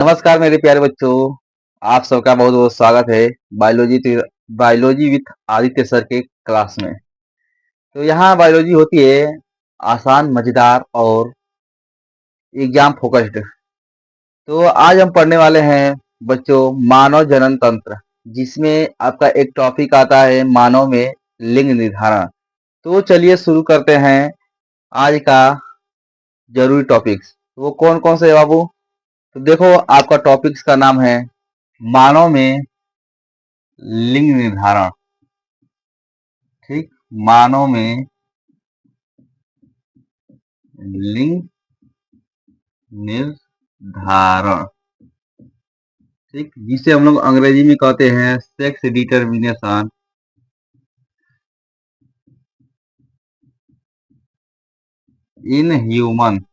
नमस्कार मेरे प्यारे बच्चों। आप सबका बहुत बहुत स्वागत है बायोलॉजी विथ आदित्य सर के क्लास में। तो यहाँ बायोलॉजी होती है आसान, मजेदार और एग्जाम फोकस्ड। तो आज हम पढ़ने वाले हैं बच्चों मानव जनन तंत्र, जिसमें आपका एक टॉपिक आता है मानव में लिंग निर्धारण। तो चलिए शुरू करते हैं आज का जरूरी टॉपिक्स। वो कौन कौन से है बाबू? तो देखो, आपका टॉपिक्स का नाम है मानव में लिंग निर्धारण। ठीक, मानव में लिंग निर्धारण। ठीक, जिसे हम लोग अंग्रेजी में कहते हैं सेक्स डिटर्मिनेशन इन ह्यूमन।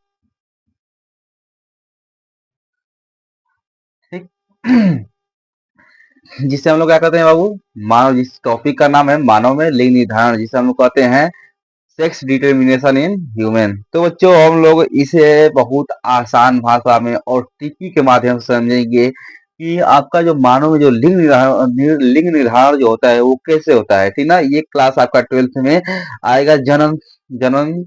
ठीक जिसे हम लोग क्या कहते हैं बाबू? मानव, जिस टॉपिक का नाम है मानव में लिंग निर्धारण, जिसे हम लोग कहते हैं सेक्स डिटर्मिनेशन इन ह्यूमन। तो बच्चों, हम लोग इसे बहुत आसान भाषा में और टिकी के माध्यम से समझेंगे कि आपका जो मानव में जो लिंग निर्धारण जो होता है वो कैसे होता है। ठीक ना, ये क्लास आपका 12th में आएगा। जनन जनन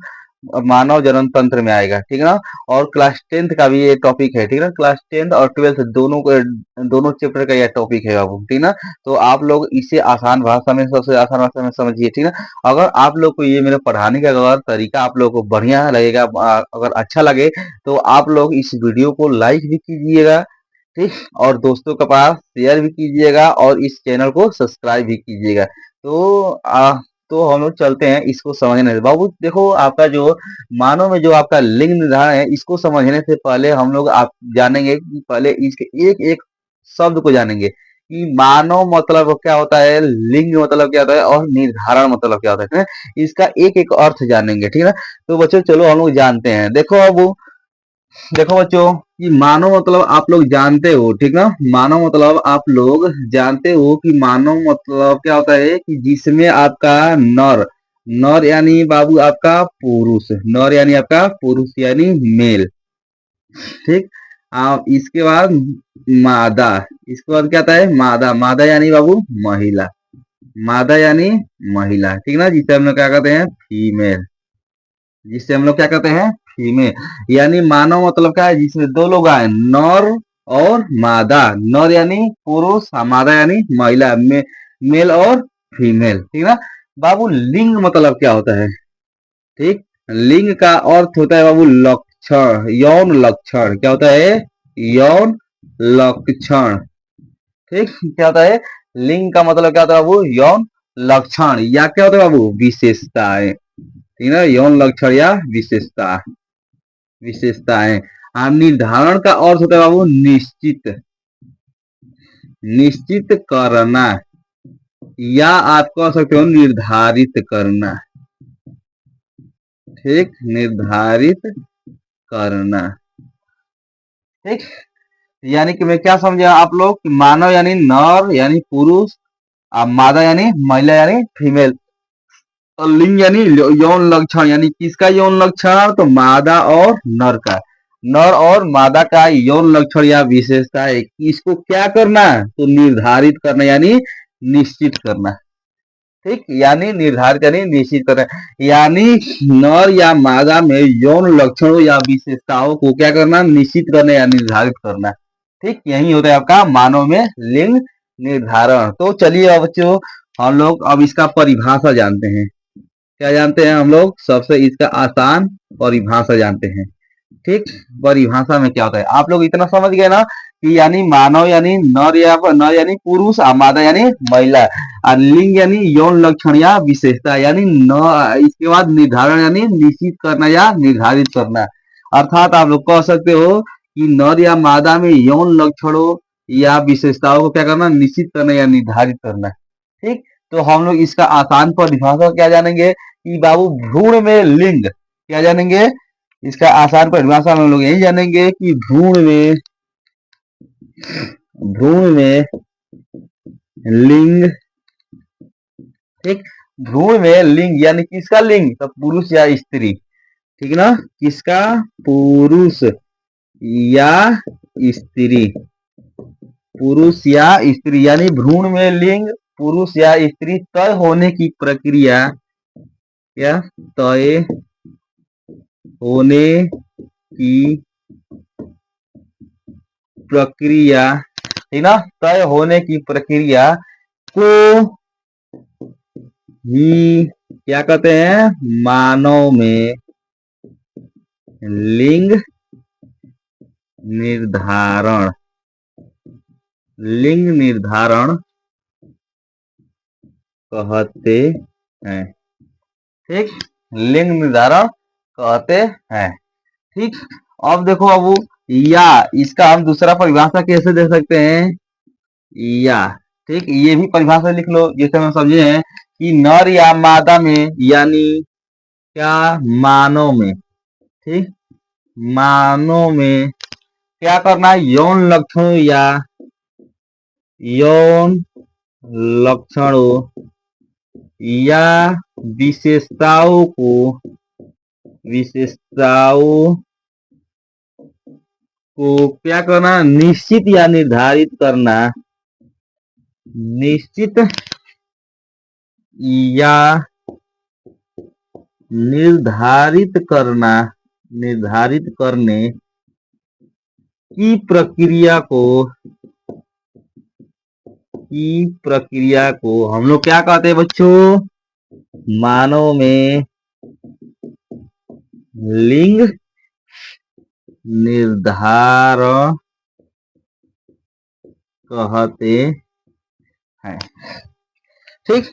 मानव जनन तंत्र में आएगा। ठीक है ना। और क्लास 10th का भी ये टॉपिक है। ठीक है ना, क्लास 10th और 12th दोनों चैप्टर का यह टॉपिक है बाबू। ठीक ना। तो आप लोग इसे आसान भाषा में, सबसे आसान भाषा में समझिए। ठीक है। अगर आप लोग को ये मेरे पढ़ाने का अगर तरीका आप लोग को बढ़िया लगेगा, अगर अच्छा लगे, तो आप लोग इस वीडियो को लाइक भी कीजिएगा। ठीक, और दोस्तों के पास शेयर भी कीजिएगा और इस चैनल को सब्सक्राइब भी कीजिएगा। तो हम लोग चलते हैं इसको समझने से। बाबू देखो, आपका जो मानव में जो आपका लिंग निर्धारण है, इसको समझने से पहले हम लोग आप जानेंगे कि पहले इसके एक एक शब्द को जानेंगे कि मानव मतलब क्या होता है, लिंग मतलब क्या होता है और निर्धारण मतलब क्या होता है। इसका एक एक अर्थ जानेंगे। ठीक है ना। तो बच्चों चलो हम लोग जानते हैं। देखो बच्चों, कि मानव मतलब आप लोग जानते हो। ठीक ना, मानव मतलब आप लोग जानते हो कि मानव मतलब क्या होता है कि जिसमें आपका नर, नर यानी बाबू आपका पुरुष, नर यानी आपका पुरुष यानी मेल। ठीक, आप इसके बाद मादा, इसके बाद क्या आता है मादा, मादा यानी बाबू महिला, मादा यानी महिला। ठीक ना, जिसे हम लोग क्या कहते हैं फीमेल, जिसे हम लोग क्या कहते हैं फीमेल। यानी मानव मतलब क्या है, जिसमें दो लोग आए, नर और मादा। नर यानी पुरुष, मादा यानी महिला, मेल और फीमेल। ठीक ना। बाबू लिंग मतलब क्या होता है? ठीक, लिंग का अर्थ होता है बाबू लक्षण, यौन लक्षण। क्या होता है? यौन लक्षण। ठीक, क्या होता है? लिंग का मतलब क्या होता है बाबू? यौन लक्षण, या क्या होता है बाबू? विशेषताएं। ठीक है, यौन लक्षण या विशेषताएं। निर्धारण का अर्थ होता है बाबू निश्चित, निश्चित करना, या आप कह सकते हो निर्धारित करना। ठीक, निर्धारित करना। ठीक, यानी कि मैं क्या समझा आप लोग कि मानव यानी नर यानी पुरुष, मादा यानी महिला यानी फीमेल, और लिंग यानी यौन लक्षण। यानी किसका यौन लक्षण? तो मादा और नर का, नर और मादा का यौन लक्षण या विशेषता है। इसको क्या करना? तो निर्धारित करना यानी निश्चित करना। ठीक, यानी निर्धारित यानी निश्चित करना। यानी नर या मादा में यौन लक्षणों या विशेषताओं को क्या करना? निश्चित करना या निर्धारित करना। ठीक, यही होता है आपका मानव में लिंग निर्धारण। तो चलिए अब बच्चों, हम लोग अब इसका परिभाषा जानते हैं। क्या जानते हैं हम लोग? सबसे इसका आसान परिभाषा जानते हैं। ठीक, परिभाषा में क्या होता है आप लोग इतना समझ गए ना कि यानी मानव यानी नर, या नर यानी पुरुष, मादा यानी महिला, और लिंग यानी यौन लक्षण या विशेषता, यानी न, इसके बाद निर्धारण यानी निश्चित करना या निर्धारित करना। अर्थात आप लोग कह सकते हो कि नर या मादा में यौन लक्षणों या विशेषताओं को क्या करना? निश्चित करना या निर्धारित करना। ठीक, तो हम लोग इसका आसान परिभाषा क्या जानेंगे कि बाबू भ्रूण में लिंग, क्या जानेंगे? इसका आसान परिभाषा हम लोग यही जानेंगे कि भ्रूण में लिंग। ठीक, भ्रूण में लिंग यानी किसका लिंग? तो पुरुष या स्त्री। ठीक ना, किसका? पुरुष या स्त्री, पुरुष या स्त्री, यानी भ्रूण में लिंग पुरुष या स्त्री तय होने की प्रक्रिया, क्या तय होने की प्रक्रिया, ठीक ना, तय होने की प्रक्रिया को ही क्या कहते हैं, मानव में लिंग निर्धारण, लिंग निर्धारण कहते हैं। ठीक, लिंग निर्धारण कहते हैं। ठीक, अब देखो बाबू, या इसका हम दूसरा परिभाषा कैसे दे सकते हैं, या, ठीक, ये भी परिभाषा लिख लो जैसे हम समझे हैं कि नर या मादा में, यानी क्या मानव में, ठीक, मानव में क्या करना है, यौन लक्षणों या यौन लक्षणों या विशेषताओं को, विशेषताओं को क्या करना, निश्चित या निर्धारित करना, निश्चित या निर्धारित करना, निर्धारित करने की प्रक्रिया को, की प्रक्रिया को हम लोग क्या कहते हैं बच्चों, मानव में लिंग निर्धारण कहते हैं। ठीक,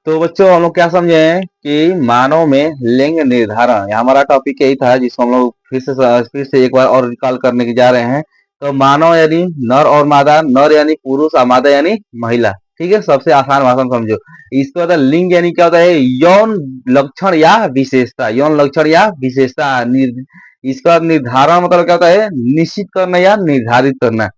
तो बच्चों हम लोग क्या समझे हैं कि मानव में लिंग निर्धारण, हमारा टॉपिक यही था जिसको हम लोग फिर से एक बार और रिकॉल करने के जा रहे हैं। तो मानव यानी नर और मादा, नर यानी पुरुष और मादा यानी महिला। ठीक है, सबसे आसान भाषा में समझो। इसके बाद लिंग यानी क्या होता है, यौन लक्षण या विशेषता, यौन लक्षण या विशेषता। इसका निर्धारण मतलब क्या होता है, निश्चित करना या निर्धारित करना।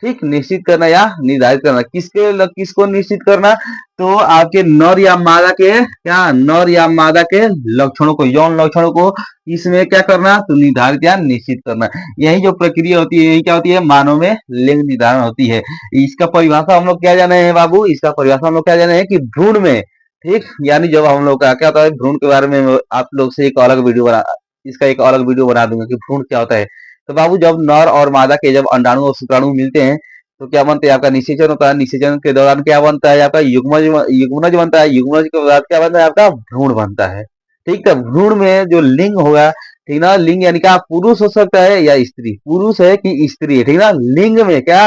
ठीक, निश्चित करना या निर्धारित करना, किसको निश्चित करना, तो आपके नर या मादा के, क्या नर या मादा के लक्षणों को, यौन लक्षणों को इसमें क्या करना, तो निर्धारित या निश्चित करना। यही जो प्रक्रिया होती है, यही क्या होती है, मानव में लिंग निर्धारण होती है। इसका परिभाषा हम लोग क्या जाने हैं बाबू, इसका परिभाषा हम लोग क्या जाने हैं कि भ्रूण में, ठीक, यानी जब हम लोग का क्या होता है, भ्रूण के बारे में आप लोग से एक अलग वीडियो बना, इसका एक अलग वीडियो बना दूंगा कि भ्रूण क्या होता है। तो बाबू जब नर और मादा के जब अंडाणु और शुक्राणु मिलते हैं तो क्या बनते हैं, आपका निषेचन होता है। निषेचन के दौरान क्या बनता है, आपका युग्मज, युग्मनज बनता है। युग्मनज के बाद क्या बनता है, आपका भ्रूण बनता है। ठीक है, भ्रूण में जो लिंग होगा, ठीक ना, लिंग यानी क्या, पुरुष हो सकता है या स्त्री, पुरुष है कि स्त्री है, ठीक ना। लिंग में क्या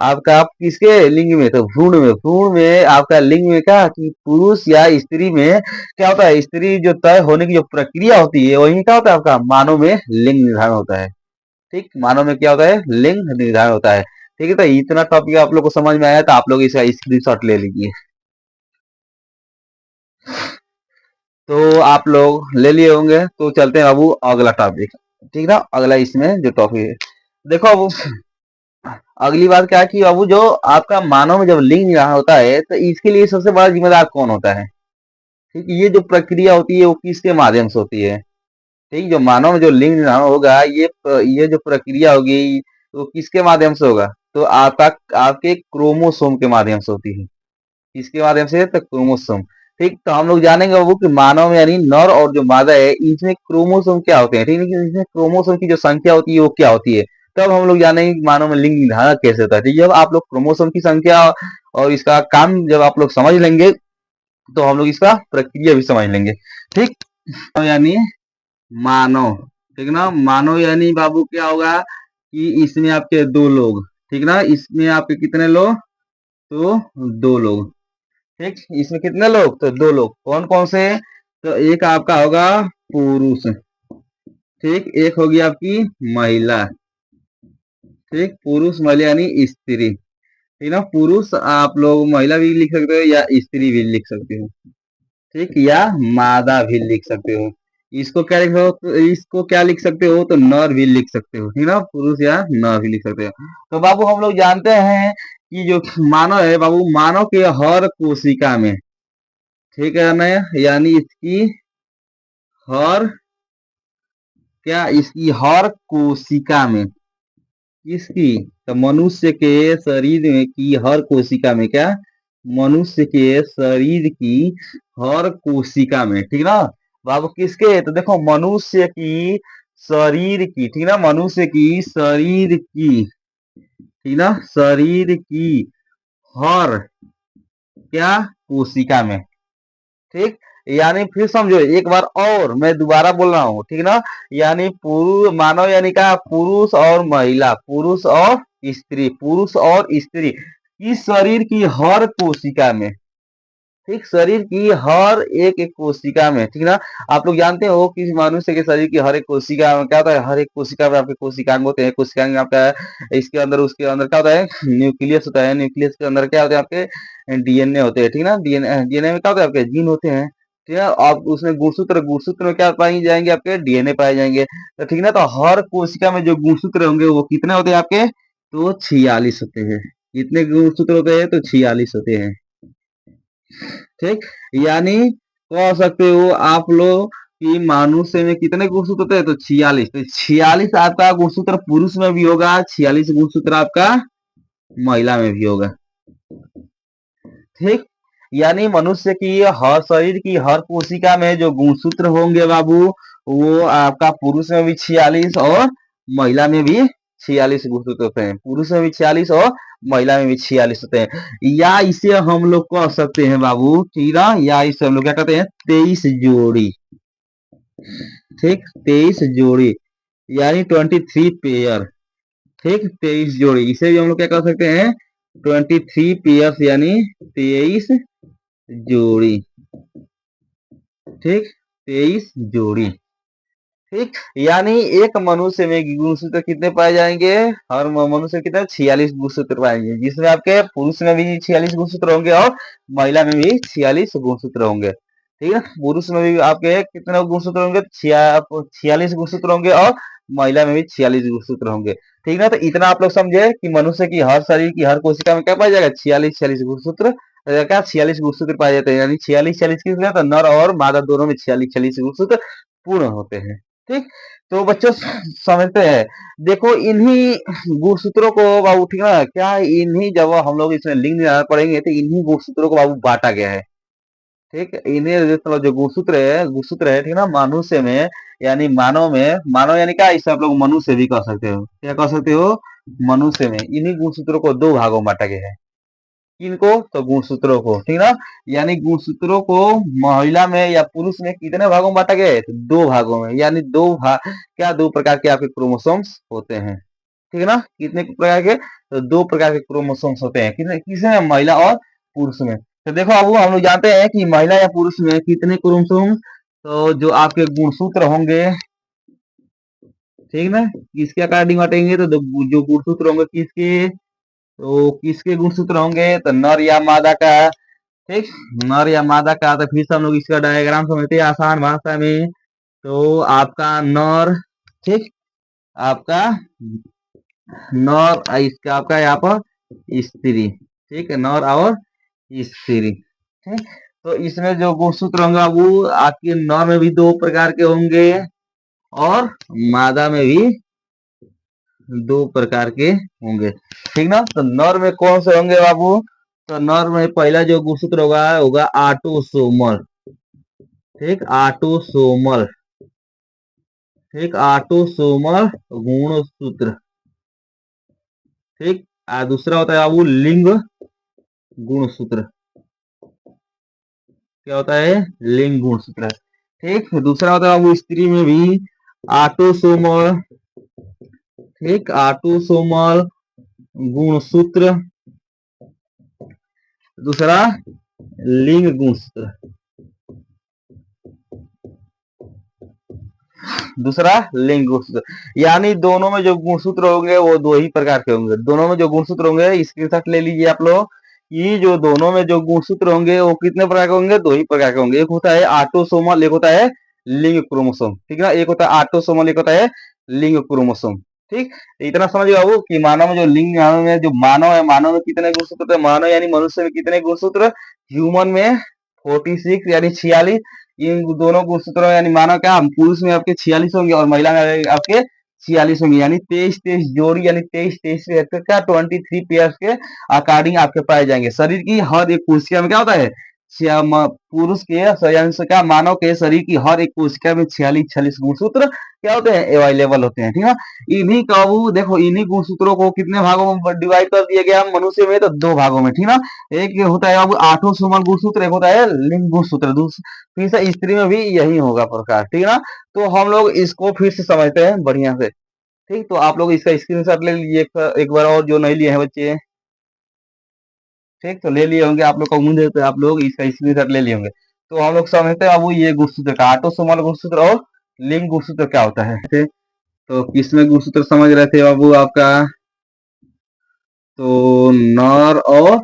आपका, आप किसके लिंग में, तो भ्रूण में, भ्रूण में आपका लिंग में क्या कि पुरुष या स्त्री में क्या होता है, स्त्री जो तय होने की जो प्रक्रिया होती है वही क्या होता है, आपका मानव में लिंग निर्धारण होता है। ठीक, मानव में क्या होता है, लिंग निर्धारण होता है। ठीक है, तो इतना टॉपिक आप लोग को समझ में आया तो आप लोग इसका स्क्रीनशॉट ले लीजिए। तो आप लोग ले लिए होंगे, तो चलते हैं बाबू अगला टॉपिक। ठीक ना, अगला इसमें जो टॉपिक है, देखो बाबू, अगली बात क्या है कि बाबू जो आपका मानव में जब लिंग निर्धारण होता है तो इसके लिए सबसे बड़ा जिम्मेदार कौन होता है। ठीक, ये जो प्रक्रिया होती है वो किसके माध्यम से होती है। ठीक, जो मानव में जो लिंग निर्धारण होगा, ये जो प्रक्रिया होगी तो किसके माध्यम से होगा, तो आपका, आपके क्रोमोसोम के माध्यम से होती है। किसके माध्यम से, तो क्रोमोसोम। ठीक, तो हम लोग जानेंगे वो कि मानव में यानी नर और जो मादा है इसमें क्रोमोसोम क्या होते हैं। ठीक है, इसमें क्रोमोसोम की जो संख्या होती है वो क्या होती है, तब हम लोग जानेंगे कि मानव में लिंग निर्धारण कैसे होता है। ठीक, जब आप लोग क्रोमोसोम की संख्या और इसका काम जब आप लोग समझ लेंगे तो हम लोग इसका प्रक्रिया भी समझ लेंगे। ठीक, यानी मानव, ठीक ना, मानव यानी बाबू क्या होगा कि इसमें आपके दो लोग, ठीक ना, इसमें आपके कितने लोग, तो दो लोग। ठीक, इसमें कितने लोग, तो दो लोग। कौन कौन से, तो एक आपका होगा पुरुष, ठीक, एक होगी आपकी महिला। ठीक, पुरुष महिला यानी स्त्री, ठीक ना, पुरुष आप लोग महिला भी लिख सकते हो या स्त्री भी लिख सकते हो। ठीक, या मादा भी लिख सकते हो। इसको क्या लिख हो, तो इसको क्या लिख सकते हो, तो नर भी लिख सकते हो। ठीक ना, पुरुष या नर भी लिख सकते हो। तो बाबू हम लोग जानते हैं कि जो मानव है बाबू, मानव के हर कोशिका में, ठीक है ना, यानी इसकी हर क्या इसकी हर कोशिका में, किसकी, तो मनुष्य के शरीर में की हर कोशिका में, क्या, मनुष्य के शरीर की हर कोशिका में, ठीक ना बाबू, किसके, तो देखो मनुष्य की शरीर की, ठीक ना, मनुष्य की शरीर की, ठीक ना, शरीर की हर, क्या, कोशिका में, ठीक, यानी फिर समझो एक बार और मैं दोबारा बोल रहा हूँ, ठीक ना, यानी पुरुष मानव, यानी क्या, पुरुष और महिला, पुरुष और स्त्री, पुरुष और स्त्री की शरीर की हर कोशिका में, ठीक, शरीर की हर एक एक कोशिका में, ठीक ना, आप लोग जानते हो कि मनुष्य के शरीर की हर एक कोशिका में क्या होता है, हर एक कोशिका में आपके कोशिकांग होते हैं, कोशिकांग में आपका इसके अंदर, उसके अंदर क्या होता है, न्यूक्लियस होता है, न्यूक्लियस के अंदर क्या होते हैं आपके डीएनए होते हैं, ठीक ना, डीएनए, डीएनए में क्या होता है आपके जीन होते हैं, ठीक है, आप उसमें गुणसूत्र, गुणसूत्र में क्या पाए जाएंगे आपके डीएनए पाए जाएंगे, तो ठीक ना, तो हर कोशिका में जो गुणसूत्र होंगे वो कितने होते हैं आपके, तो 46 होते हैं, कितने गुणसूत्र होते हैं, तो 46 होते हैं, ठीक, यानी कह सकते हो आप लोग कि मनुष्य में कितने गुणसूत्र होते हैं, तो 46, तो 46 आपका गुणसूत्र पुरुष में भी होगा, 46 गुणसूत्र आपका महिला में भी होगा, ठीक, यानी मनुष्य की हर शरीर की हर कोशिका में जो गुणसूत्र होंगे बाबू, वो आपका पुरुष में भी 46 और महिला में भी 46 गुणसूत्र होते हैं, पुरुष में भी 46 और महिला में भी 46 होते हैं, या इसे हम लोग कह सकते हैं बाबू, ठीक है, या इसे हम लोग क्या कहते हैं, 23 जोड़ी, ठीक, 23 जोड़ी, यानी 23 पेयर, ठीक, 23 जोड़ी, इसे भी हम लोग क्या कह सकते हैं, 23 पेयर्स, यानी 23 जोड़ी, ठीक, 23 जोड़ी, ठीक, यानी एक मनुष्य में गुणसूत्र कितने पाए जाएंगे, हर मनुष्य कितने, 46 गुणसूत्र पाएंगे, जिसमें आपके पुरुष में भी 46 गुणसूत्र होंगे और महिला में भी 46 गुणसूत्र होंगे, ठीक है, पुरुष में भी आपके कितने गुणसूत्र होंगे, 46 गुणसूत्र होंगे और महिला में भी 46 गुणसूत्र होंगे, ठीक ना, तो इतना आप लोग समझे कि मनुष्य की हर शरीर की हर कोशिका में क्या पाया जाएगा, 46 गुणसूत्र, क्या 46 गुणसूत्र पाए जाते हैं, यानी 46 किस, तो नर और मादा दोनों में 46 गुणसूत्र पूर्ण होते हैं, ठीक, तो बच्चों समझते हैं, देखो इन्हीं गुणसूत्रों को बाबू, ठीक ना, क्या इन्हीं, जब हम लोग इसमें लिंग पढ़ेंगे तो इन्हीं गुणसूत्रों को बाबू बांटा गया है, ठीक, इन्हें मतलब जो गुणसूत्र है, ठीक ना, मनुष्य में, यानी मानव में, मानव यानी क्या, इसे आप लोग मनुष्य भी कह सकते हो, क्या कह सकते हो, मनुष्य में इन्हीं गुणसूत्रों को दो भागों में बांटा गया है, किनको, तो गुणसूत्रों को, ठीक ना, यानी गुणसूत्रों को महिला में या पुरुष में कितने भागों में बांटा गया है, तो दो भागों में, यानी दो भाग, क्या, दो प्रकार के आपके क्रोमोसोम्स होते हैं, ठीक है ना, कितने प्रकार के, तो दो प्रकार के क्रोमोसोम्स होते हैं, कितने, किसमें, महिला और पुरुष में, तो देखो अब हम लोग जानते हैं कि महिला या पुरुष में कितने क्रोमोसोम्स, तो जो आपके गुणसूत्र होंगे, ठीक ना, किसके अकॉर्डिंग बांटेंगे, तो जो गुणसूत्र होंगे किसके, तो किसके गुणसूत्र होंगे, तो नर या मादा का, ठीक, नर या मादा का, तो फिर से हम लोग इसका डायग्राम समझते हैं आसान भाषा में, तो आपका नर, ठीक, आपका नर, इसका आपका यहाँ पर स्त्री, ठीक है, नर और स्त्री, ठीक, तो इसमें जो गुणसूत्र होंगे वो आपके नर में भी दो प्रकार के होंगे और मादा में भी दो प्रकार के होंगे, ठीक ना, तो नर में कौन से होंगे बाबू, तो नर में पहला जो गुणसूत्र होगा होगा ऑटोसोमल, ठीक, ऑटोसोमल, ठीक, ऑटोसोमल गुणसूत्र, ठीक, दूसरा होता है बाबू लिंग गुणसूत्र, क्या होता है, लिंग गुणसूत्र, ठीक, दूसरा होता है बाबू स्त्री में भी ऑटोसोमल, ठीक, ऑटोसोमल गुणसूत्र, दूसरा लिंग गुणसूत्र, दूसरा लिंग गुणसूत्र, यानी दोनों में जो गुणसूत्र होंगे वो दो ही प्रकार के होंगे, दोनों में जो गुणसूत्र होंगे स्क्रीनशॉट ले लीजिए आप लोग, ये जो दोनों में जो गुणसूत्र होंगे वो कितने प्रकार के होंगे, दो ही प्रकार के होंगे, एक होता है ऑटोसोमल, एक होता है लिंग क्रोमोसोम, ठीक है, एक होता है ऑटोसोमल, एक होता है लिंग क्रोमोसोम, ठीक, इतना समझ बाबू कि मानव में जो लिंग में जो मानव है, मानव में कितने गुणसूत्र, मानव यानी मनुष्य में कितने गुणसूत्र, ह्यूमन में 46 यानी 46, इन दोनों गुणसूत्रों यानी मानव क्या पुरुष में आपके 46 होंगे और महिला में आपके 46 होंगे, यानी 23-23 जोड़ी, यानी 23-23 क्या 23 पेयर्स के अकॉर्डिंग आपके पाए जाएंगे। शरीर की हर एक कोशिका में क्या होता है, पुरुष के यानी से क्या मानव के शरीर की हर एक कोशिका में 46-46 गुणसूत्र क्या होते हैं, अवेलेबल होते हैं। ठीक है, इन्हीं का वो देखो, इन्हीं गुणसूत्रों को कितने भागों में डिवाइड कर दिया गया मनुष्य में, तो 2 भागों में। ठीक है, एक होता है अब आठों गुणसूत्र, एक होता है लिंग गुणसूत्र, फिर से स्त्री में भी यही होगा प्रकार। ठीक है ना, तो हम लोग इसको फिर से समझते हैं बढ़िया से। ठीक, तो आप लोग इसका स्क्रीनशॉट ले लीजिए एक बार, और जो नहीं लिए हैं बच्चे। ठीक, तो ले लिए होंगे आप लोग का, उम्मीद है तो आप लोग इसका स्क्रीनशॉट ले लिए होंगे। तो हम लोग समझते हैं अब ये गुणसूत्र का ऑटोसोमल गुणसूत्र और लिंग गुणसूत्र क्या होता है। तो किसमें गुणसूत्र समझ रहे थे बाबू आपका, तो नर और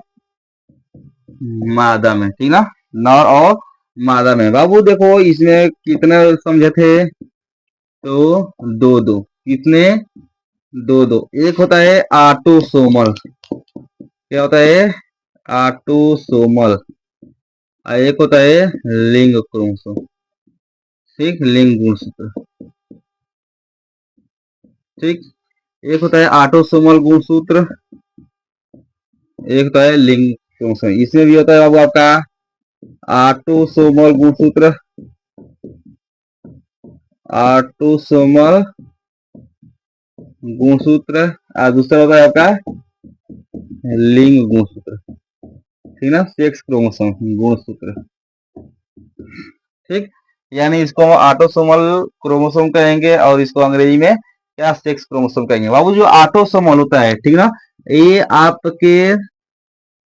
मादा में। ठीक ना, नर और मादा में बाबू देखो इसमें कितने समझे थे, तो दो दो, कितने, दो दो। एक होता है ऑटोसोमल, क्या होता है, ऑटोसोमल, और एक होता है लिंग क्रोमोसोम। ठीक, लिंग गुणसूत्र। ठीक, एक होता है ऑटोसोमल गुणसूत्र, एक होता है लिंग क्रोमोसोम। इसमें भी होता है बाबू आपका ऑटोसोमल गुणसूत्र, ऑटोसोमल गुणसूत्र, और दूसरा होता है आपका लिंग गुणसूत्र। ठीक ना, सेक्स क्रोमोसोम गुणसूत्र। ठीक, यानी इसको ऑटोसोमल क्रोमोसोम कहेंगे और इसको अंग्रेजी में क्या सेक्स क्रोमोसोम कहेंगे। बाबू जो ऑटोसोमल होता है, ठीक ना, ये आपके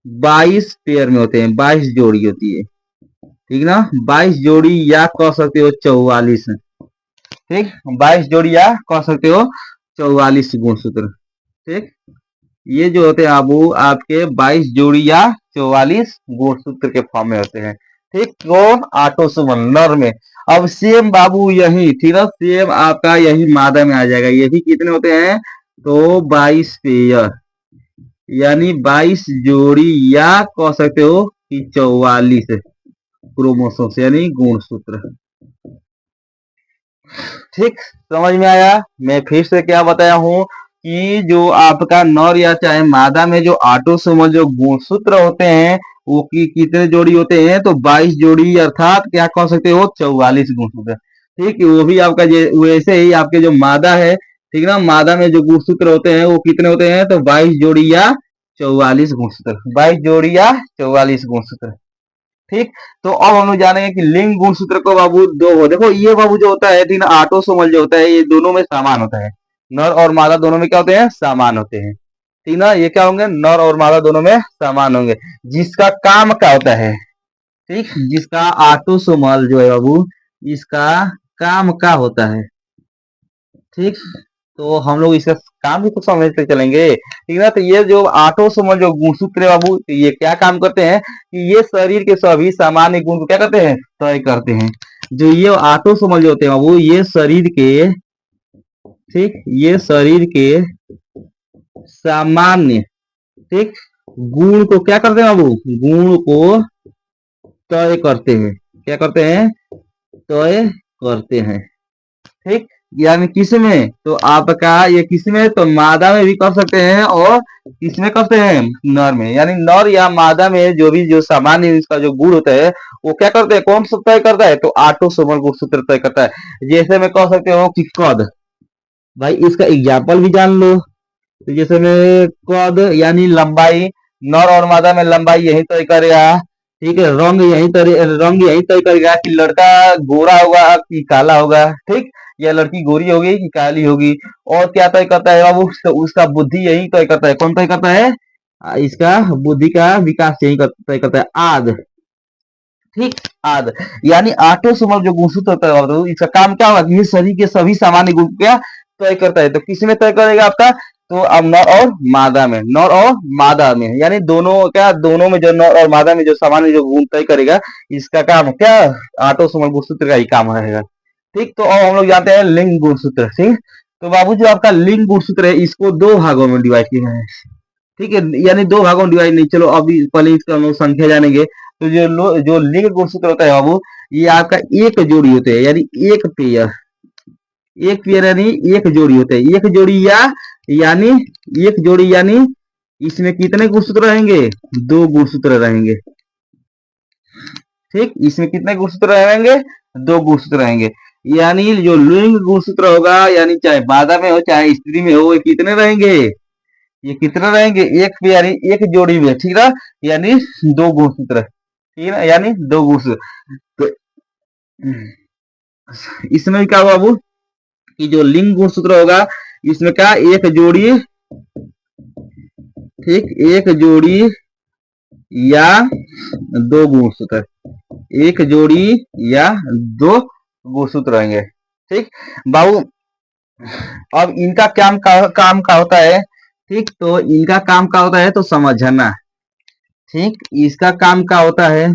22 पेयर में होते हैं, 22 जोड़ी होती है। ठीक ना, 22 जोड़ी या कह सकते हो 44। ठीक, 22 जोड़ी या कह सकते हो 44 गुणसूत्र। ठीक, ये जो होते हैं बाबू आपके 22 जोड़ी या 44 गुणसूत्र के फॉर्म में होते हैं। ठीक, कौन, ऑटोसोमल नर में। अब सेम बाबू यही, ठीक है, सेम आपका यही मादा में आ जाएगा। ये भी कितने होते हैं, तो 22 पेयर, यानी 22 जोड़ी या कह सकते हो कि 44 क्रोमोसोम यानी गुणसूत्र। ठीक, समझ में आया। मैं फिर से क्या बताया हूं कि जो आपका नर या चाहे मादा में जो ऑटोसोमल जो गुणसूत्र होते हैं वो कितने जोड़ी होते हैं, तो 22 जोड़ी, अर्थात क्या कह सकते हो 44 गुणसूत्र। ठीक, वो भी आपका वैसे ही आपके जो मादा है, ठीक ना, मादा में जो गुणसूत्र होते हैं वो कितने होते हैं, तो 22 जोड़ी या 44 गुणसूत्र, 22 जोड़ी या 44 गुणसूत्र। ठीक, तो अब हम लोग जानेंगे कि लिंग गुणसूत्र को बाबू दो हो। देखो ये बाबू जो होता है, ठीक ना, ऑटोसोमल जो होता है ये दोनों में समान होता है, नर और मादा दोनों में क्या होते हैं, समान होते हैं। ठीक ना, ये क्या होंगे, नर और मादा दोनों में समान होंगे, जिसका काम क्या होता है। ठीक, जिसका ऑटोसोमल जो है बाबू, इसका काम क्या होता है। ठीक, तो हम लोग इसका काम भी तो समझते चलेंगे। ठीक ना, तो ये जो ऑटोसोमल जो गुणसूत्र है बाबू, तो ये क्या काम करते हैं कि ये शरीर के सभी सामान्य गुण को क्या करते हैं, तय करते हैं। जो ये ऑटोसोमल जो होते हैं बाबू, ये शरीर के, ठीक, ये शरीर के सामान्य, ठीक, गुण को क्या करते हैं बाबू, गुण को तय करते हैं। क्या करते हैं, तय करते हैं। ठीक, यानी किसमें, तो आपका ये किसमें, तो मादा में भी कर सकते हैं और किसमें करते हैं, नर में। यानी नर या मादा में जो भी जो सामान्य इसका जो गुण होता है वो क्या करते हैं, कौन सा तय करता है, तो ऑटोसोमल गुणसूत्र तय करता है। जैसे मैं कह सकते हो कि कद, भाई इसका एग्जाम्पल भी जान लो। तो जैसे में कद यानी लंबाई, नर और मादा में लंबाई यही तय करेगा। ठीक है, रंग यही तय करेगा कि लड़का गोरा होगा कि काला होगा। ठीक, या लड़की गोरी होगी कि काली होगी। और क्या तय करता है बाबू, तो उसका बुद्धि यही तय करता है। कौन तय करता है, इसका बुद्धि का विकास यही तय करता है, आद। ठीक, आद, यानी ऑटोसोमल जो गुणसूत्र होता है तो इसका काम क्या होगा, ये शरीर के सभी सामान्य गुण क्या तय करता है। तो किसमें तय करेगा आपका, तो अब नर और मादा में, नर और मादा में, यानी दोनों क्या, दोनों में जो नर और मादा में जो सामान्य जो गुण तय करेगा, इसका काम क्या, ऑटोसोमल गुणसूत्र का ही काम रहेगा। ठीक, तो अब हम लोग जानते हैं लिंग गुणसूत्र। ठीक, तो बाबू जो आपका लिंग गुणसूत्र है इसको दो भागों में डिवाइड किया है। ठीक है, यानी दो भागों में डिवाइड नहीं, चलो अभी पहले इसका हम लोग संख्या जानेंगे। तो जो लिंग गुणसूत्र होता है बाबू, ये आपका एक जोड़ी होते हैं, यानी एक पेयर, एक पेयर यानी एक जोड़ी होते हैं, एक जोड़ी यानी एक जोड़ी यानी इसमें कितने गुणसूत्र रहेंगे? दो गुणसूत्र रहेंगे। ठीक, इसमें कितने गुणसूत्र रहेंगे? दो गुणसूत्र रहेंगे। यानी जो लिंग गुणसूत्र होगा, यानी चाहे मादा में हो चाहे स्त्री में हो, ये कितने रहेंगे? ये कितने रहेंगे? एक पे यानी एक जोड़ी में, ठीक है, यानी दो गुणसूत्र, ठीक है, यानी दो गुणसूत्र। तो इसमें क्या होगा बाबू कि जो लिंग गुणसूत्र होगा, इसमें क्या एक जोड़ी, ठीक, एक जोड़ी या दो गुणसूत्र, एक जोड़ी या दो गुणसूत्र रहेंगे। ठीक बाबू, अब इनका काम का होता है, ठीक, तो इनका काम का होता है तो समझना। ठीक, इसका काम का होता है,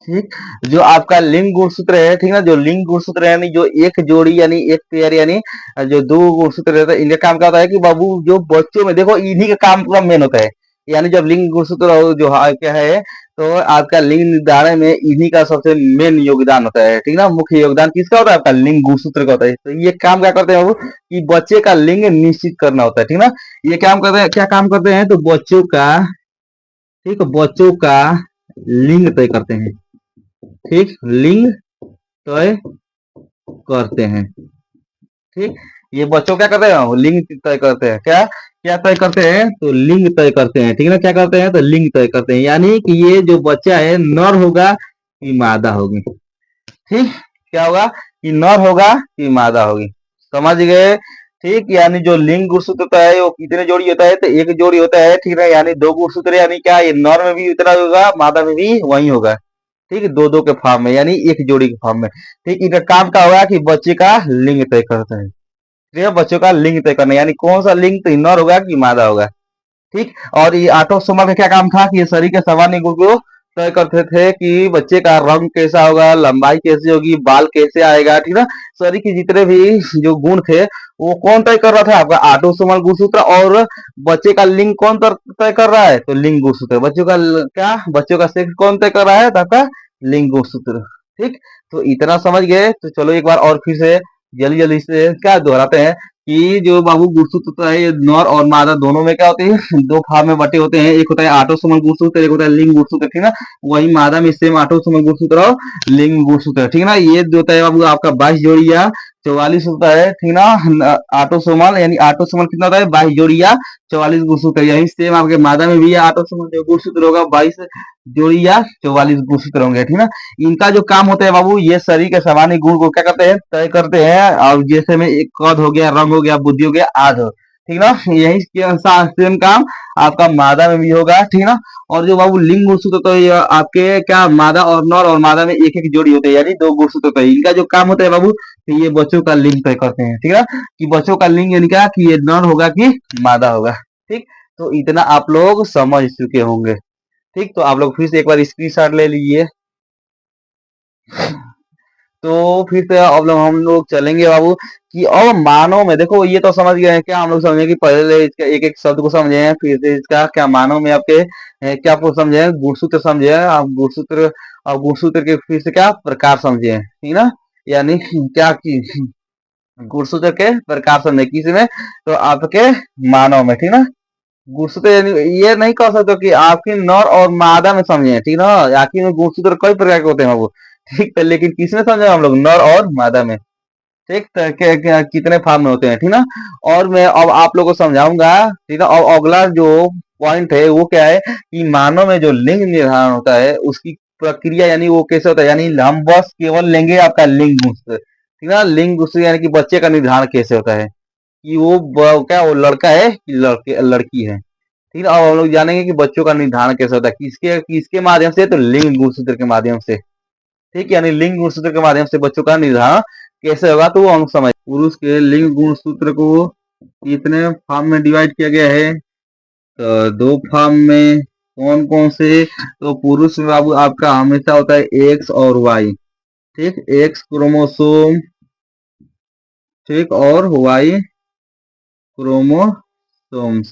ठीक, जो आपका लिंग गुणसूत्र है, ठीक ना, जो लिंग गुणसूत्र है यानी जो एक जोड़ी यानी एक पेयर यानी जो दो गुणसूत्र रहता है, इनका काम क्या होता है कि बाबू जो बच्चों में देखो इन्हीं का काम पूरा मेन होता है। यानी जब लिंग गुणसूत्र जो क्या है, तो आपका लिंग निर्धारण में इन्हीं का सबसे मेन योगदान होता है, ठीक ना, मुख्य योगदान किसका होता है? आपका लिंग गुणसूत्र का होता है। तो ये काम क्या करते हैं बाबू कि बच्चे का लिंग निश्चित करना होता है, ठीक ना। ये काम करते हैं, क्या काम करते हैं? तो बच्चों का, ठीक, बच्चों का लिंग तय करते हैं, ठीक, लिंग तय करते हैं। ठीक, ये बच्चों क्या करते हैं? लिंग तय करते हैं। क्या क्या तय करते हैं? तो लिंग तय करते हैं, ठीक ना। क्या करते हैं? तो लिंग तय करते हैं, यानी कि ये जो बच्चा है नर होगा कि मादा होगी। ठीक, क्या होगा कि नर होगा कि मादा होगी, समझ गए? ठीक, यानी जो लिंग गुणसूत्र होता है वो कितने जोड़ी होता है? तो एक जोड़ी होता है, ठीक है, यानी दो गुणसूत्र, यानी क्या ये नर में भी उतना होगा, मादा में भी वही होगा। ठीक, दो दो के फॉर्म में, यानी एक जोड़ी के फॉर्म में। ठीक, इनका काम क्या होगा कि बच्चे का लिंग तय करता है। ठीक है, बच्चों का लिंग तय करना, यानी कौन सा लिंग, तो नर होगा कि मादा होगा। ठीक, और ये ऑटोसोमल का क्या काम था कि ये शरीर के सामान्य गुण को तय करते थे कि बच्चे का रंग कैसा होगा, लंबाई कैसी होगी, बाल कैसे आएगा, ठीक ना। शरीर के जितने भी जो गुण थे वो कौन तय कर रहा था? आपका ऑटोसोमल गुणसूत्र। और बच्चे का लिंग कौन तय कर रहा है? तो लिंग गुणसूत्र। बच्चों का क्या, बच्चों का सेक्स कौन तय कर रहा है? तो आपका लिंग गुणसूत्र। ठीक, तो इतना समझ गए, तो चलो एक बार और फिर से जल्दी जल्दी से क्या दोहराते हैं कि जो बाबू गुणसूत्र होता है, ये नर और मादा दोनों में क्या होते हैं? दो भाग में बटे होते हैं। एक होता है ऑटोसोमल गुणसूत्र, एक होता है लिंग गुणसूत्र, ठीक ना। वही मादा में सेम ऑटोसोमल गुणसूत्र और लिंग गुणसूत्र, ठीक ना। ये जो होता है बाबू आपका 22 जोड़ी या 44 होता है, ठीक ना। ऑटोसोमल यानी ऑटोसोमल कितना होता है? 22 जोड़ी या 44 गुणसूत्र। यही सेम आपके मादा में भी ऑटोसोमल जो गुणसूत्र होगा 22 जोड़ी या 44 गुणसूत्र होंगे, ठीक ना। इनका जो काम होता है बाबू, ये शरीर के सामान्य गुण को क्या करते हैं? तय करते हैं। और जैसे में एक कद हो गया, रंग हो गया, बुद्धि हो गया, आदि हो, ठीक ना। यही सेम काम आपका मादा में भी होगा, ठीक ना। और जो बाबू लिंग गुणसूत्र, तो ये आपके क्या मादा और नर और मादा में एक एक जोड़ी होते हैं, यानी दो गुणसूत्र होते हैं। इनका जो काम होता है बाबू, तो ये बच्चों का लिंग तय करते हैं, ठीक है, कि बच्चों का लिंग यानी क्या कि ये नर होगा कि मादा होगा। ठीक, तो इतना आप लोग समझ चुके होंगे। ठीक, तो आप लोग फिर से एक बार स्क्रीनशॉट ले लीजिए। तो फिर से हम लोग चलेंगे बाबू कि अब मानव में देखो, ये तो समझ गए हैं क्या हम लोग? समझे कि पहले इसका एक एक शब्द को समझे हैं, फिर से इसका क्या मानव में आपके क्या को समझे हैं? गुणसूत्र समझे हैं आप, गुणसूत्र। और गुणसूत्र के फिर से क्या प्रकार समझे हैं, ठीक ना। यानी क्या कि गुणसूत्र के प्रकार समझे किसमें? तो आपके मानव में, ठीक ना। गुणसूत्र यानी ये नहीं कह सकते कि आपकी नर और मादा में समझे, ठीक ना। आखिर में गुणसूत्र कई प्रकार के होते हैं बाबू, ठीक है, लेकिन किसमें समझे हम लोग? नर और मादा में। ठीक, तो कितने फार्म में होते हैं, ठीक ना। और मैं अब आप लोगों को समझाऊंगा, ठीक है। और अगला जो पॉइंट है वो क्या है कि मानव में जो लिंग निर्धारण होता है उसकी प्रक्रिया, यानी वो कैसे होता है, यानी हम बस केवल लेंगे आपका लिंग गुणसूत्र, ठीक ना। लिंग गुणसूत्र यानी कि बच्चे का निर्धारण कैसे होता है कि वो क्या वो लड़का है कि लड़के लड़की है। ठीक है, अब हम लोग जानेंगे कि बच्चों का निर्धारण कैसे होता है, किसके किसके माध्यम से? तो लिंग गुणसूत्र के माध्यम से। ठीक, यानी लिंग गुणसूत्र के माध्यम से बच्चों का निर्धारण कैसे होगा, तो वो हम समझ। पुरुष के लिंग गुणसूत्र को कितने फॉर्म में डिवाइड किया गया है? तो दो फॉर्म में। कौन कौन से? तो पुरुष में बाबू आपका हमेशा होता है एक्स और वाई। ठीक, एक्स क्रोमोसोम, ठीक, और वाई क्रोमोसोम्स।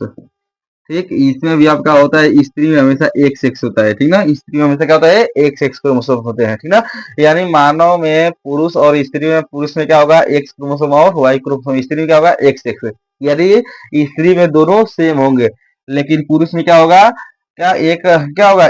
ठीक, इसमें भी आपका होता है, स्त्री में हमेशा एक सेक्स होता है, ठीक ना, स्त्री में हमेशा क्या होता है, एक सेक्स क्रोमोसोम होते हैं, ठीक ना। यानी मानव में पुरुष और स्त्री में, पुरुष में क्या होगा, एक्स क्रोमोसोम और वाई क्रोमोसोम, स्त्री में क्या होगा, एक सेक्स। यदि स्त्री में दोनों सेम होंगे, लेकिन पुरुष में क्या होगा, क्या एक क्या होगा,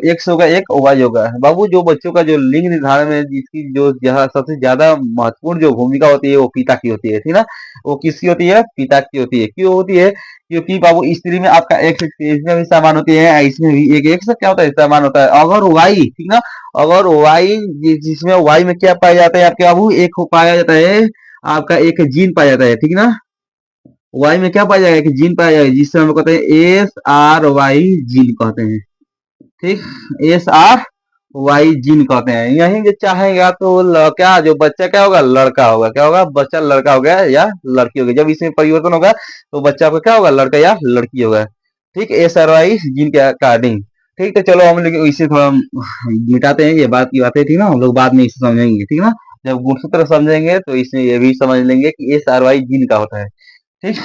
एक्स होगा, एक वाई होगा। बाबू जो बच्चों का जो लिंग निर्धारण में जिसकी जो सबसे ज्यादा महत्वपूर्ण जो भूमिका होती है वो पिता की होती है, ठीक ना। वो किसकी होती है, पिता की होती है। क्यों होती है, क्योंकि बाबू स्त्री में आपका एक्स इसमें भी समान होती है, इसमें भी एक एक्स क्या होता है, समान होता है। अगर वाई, ठीक ना, अगर वाई जिसमें वाई में क्या पाया जाता है आपके बाबू, एक पाया जाता है, आपका एक जीन पाया जाता है, ठीक ना। वाई में क्या पाया जाएगा, कि जीन पाया जाएगा, जिससे हम कहते हैं SRY जीन कहते हैं। ठीक, SRY जीन कहते हैं। यही जो चाहेगा तो क्या जो बच्चा क्या होगा, लड़का होगा, क्या होगा, बच्चा लड़का हो गया या लड़की होगी। जब इसमें परिवर्तन होगा तो बच्चा आपका क्या होगा, लड़का या लड़की होगा। ठीक, SRY जीन के अकॉर्डिंग। ठीक, तो चलो हम लोग इसे थोड़ा मिटाते हैं, ये बात की बातें, ठीक ना, हम लोग बाद में इसे समझेंगे, ठीक ना। जब गुणसूत्र समझेंगे तो इसमें ये भी समझ लेंगे कि SRY जीन का होता है। ठीक,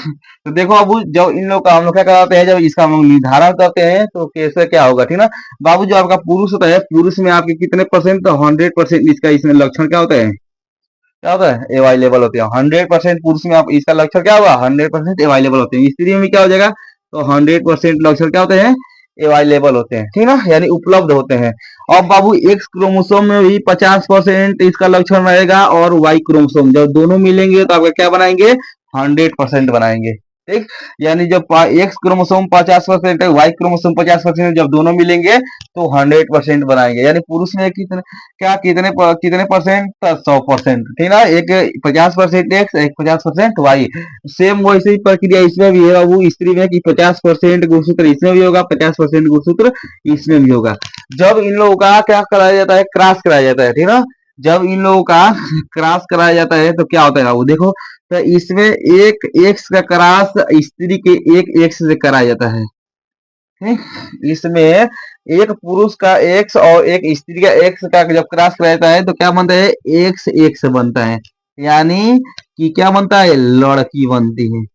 तो देखो अब जब इन लोग का हम लोग क्या कराते हैं, जब इसका हम लोग निर्धारण करते हैं तो कैसे क्या होगा, ठीक ना। बाबू जो आपका पुरुष होता है, पुरुष में आपके कितने परसेंट, तो 100% इसका इसमें लक्षण क्या होता है, क्या होता है, अवेलेबल होते हैं। 100% पुरुष में आप इसका लक्षण क्या होगा, 100% अवेलेबल होते हैं। स्त्री में क्या हो जाएगा, तो 100% लक्षण क्या होते हैं, अवेलेबल होते हैं, ठीक ना, यानी उपलब्ध होते हैं। अब बाबू एक्स क्रोमोसोम में भी 50% इसका लक्षण रहेगा, और वाई क्रोमोसोम जब दोनों मिलेंगे तो आपका क्या बनाएंगे, 100% बनाएंगे। ठीक, यानी जब एक्स क्रोमोसोम 50% है, वाई क्रोमोसोम 50%, जब दोनों मिलेंगे तो 100% बनाएंगे। यानी पुरुष में कितने, क्या कितने परसेंट, 100%, ठीक ना। एक 50% एक्स, एक 50% वाई। सेम वैसे ही प्रक्रिया इसमें भी है, वो स्त्री में कि 50% गुणसूत्र इसमें भी होगा, 50% गुणसूत्र इसमें भी होगा। जब इन लोगों का क्या कराया जाता है, क्रॉस कराया जाता है, ठीक ना। जब इन लोगों का क्रॉस कराया जाता है तो क्या होता है वो देखो, तो इसमें एक एक्स का क्रॉस स्त्री के एक एक्स से कराया जाता है। ठीक? इसमें एक पुरुष का एक्स और एक स्त्री का एक्स का जब क्रॉस कराया जाता है तो क्या बनता है, एक्स एक्स बनता है। यानी कि क्या बनता है, लड़की बनती है।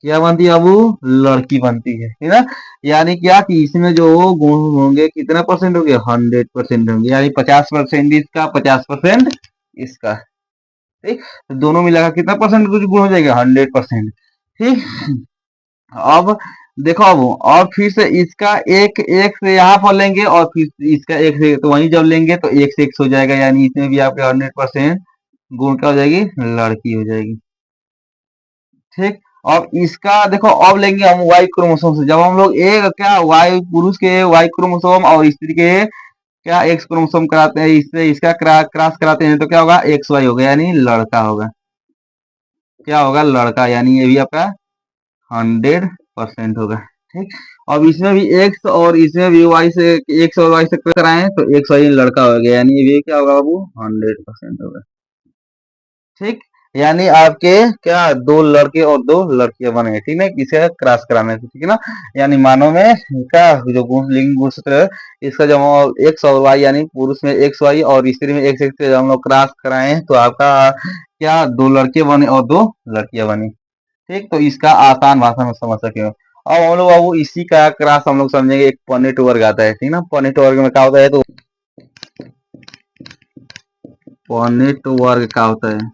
क्या बनती है बाबू, लड़की बनती है, ठीक ना। यानी क्या कि इसमें जो गुण होंगे कितना परसेंट होंगे, 100% होंगे। यानी 50% इसका, 50% इसका। ठीक, तो दोनों मिलाकर कितना परसेंट कुछ गुण हो जाएगा, 100%। ठीक, अब देखो, अब फिर से इसका एक एक से यहाँ पर लेंगे, और फिर इसका एक से तो वहीं जब लेंगे तो एक से एक हो जाएगा। यानी इसमें भी आपके 100% गुण क्या हो जाएगी, लड़की हो जाएगी। ठीक, अब इसका देखो, अब लेंगे हम वाई क्रोमोसोम से। जब हम लोग एक क्या वाई, पुरुष के वाई क्रोमोसोम और स्त्री के क्या एक्स क्रोमोसोम कराते हैं, इससे इसका क्रॉस कराते हैं तो क्या होगा, एक्स वाई होगा, यानी लड़का होगा। क्या होगा, लड़का। यानी ये भी आपका 100% होगा। ठीक, अब इसमें भी एक्स और इसमें भी वाई से, एक्स और वाई से कराएं तो एक्स वाई लड़का हो गया, यानी ये भी क्या होगा बाबू, 100% होगा। ठीक, यानी आपके क्या दो लड़के और दो लड़कियां बने, ठीक है, किसे क्रॉस कराने से, ठीक है ना। यानी मानव में क्या जो लिंग गुणसूत्र है, इसका जब हम एक्स और वाई, यानी पुरुष में एक्स वाई और स्त्री में एक्स एक्स जब हम लोग क्रॉस कराएं तो आपका क्या दो लड़के बने और दो लड़कियां बनी। ठीक, तो इसका आसान भाषा में समझ सके। अब हम लोग बाबू इसी का क्रॉस हम लोग समझेंगे, एक पनेट वर्ग आता है, ठीक ना। पनेट वर्ग में क्या होता है, तो पनेट वर्ग क्या होता है,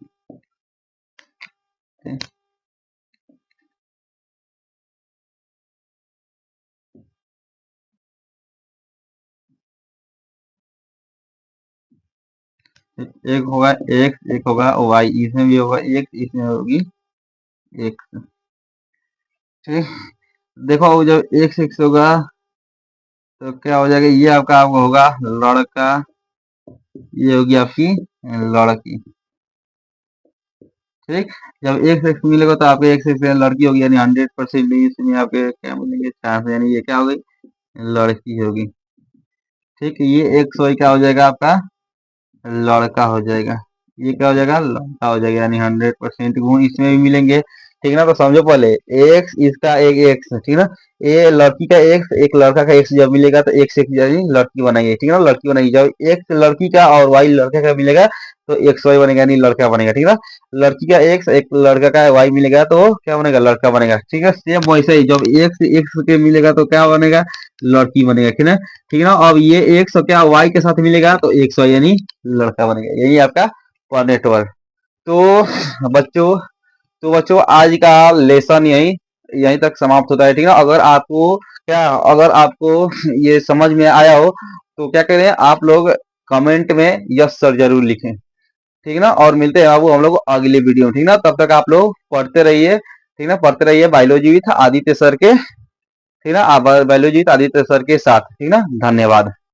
एक होगा एक्स, एक होगा वाई, इसमें भी होगा एक्स, इसमें होगी एक्स। ठीक, देखो वो जब एक्स एक्स होगा तो क्या हो जाएगा, ये आपका आपको होगा लड़का, ये होगी आपकी लड़की। ठीक, जब एक्स एक्स मिलेगा तो आपके एक्स एक्स लड़की होगी, यानी 100% इसमें आपके क्या मिलेंगे, चांस, यानी ये क्या हो गई, लड़की होगी। ठीक, ये एक्स वाई क्या हो जाएगा आपका, लड़का हो जाएगा। ये क्या हो जाएगा, लड़का हो जाएगा, यानी 100% गुण इसमें भी मिलेंगे। ठीक ना। तो समझो पहले एक्स इसका एक एक्स, ठीक ना, ये लड़की का एक्स एक लड़का का एक्स जब मिलेगा तो एक्स एक यानी लड़की बनेगी, ठीक ना, लड़की बनेगी। जब एक्स लड़की का और वाई लड़के का मिलेगा तो एक्स वाई बनेगा यानी लड़का बनेगा, ठीक ना। लड़की का एक्स एक लड़का का वाई मिलेगा तो क्या बनेगा, लड़का बनेगा, ठीक है। सेम वैसे ही जब एक्स एक्स के मिलेगा तो क्या बनेगा, लड़की बनेगा, ठीक है, ठीक ना। अब ये एक्स क्या वाई के साथ मिलेगा तो एक्स वाई यानी लड़का बनेगा, यही आपका नेटवर्क। तो बच्चों बच्चों आज का लेसन यही यहीं तक समाप्त होता है, ठीक है। अगर आपको ये समझ में आया हो तो क्या करें आप लोग, कमेंट में यस सर जरूर लिखें, ठीक है ना। और मिलते हैं बाबू हम लोग अगले वीडियो में, ठीक ना। तब तक आप लोग पढ़ते रहिए, ठीक ना, पढ़ते रहिए बायोलॉजी विथ आदित्य सर के, ठीक ना, बायोलॉजी विथ आदित्य सर के साथ, ठीक ना। धन्यवाद।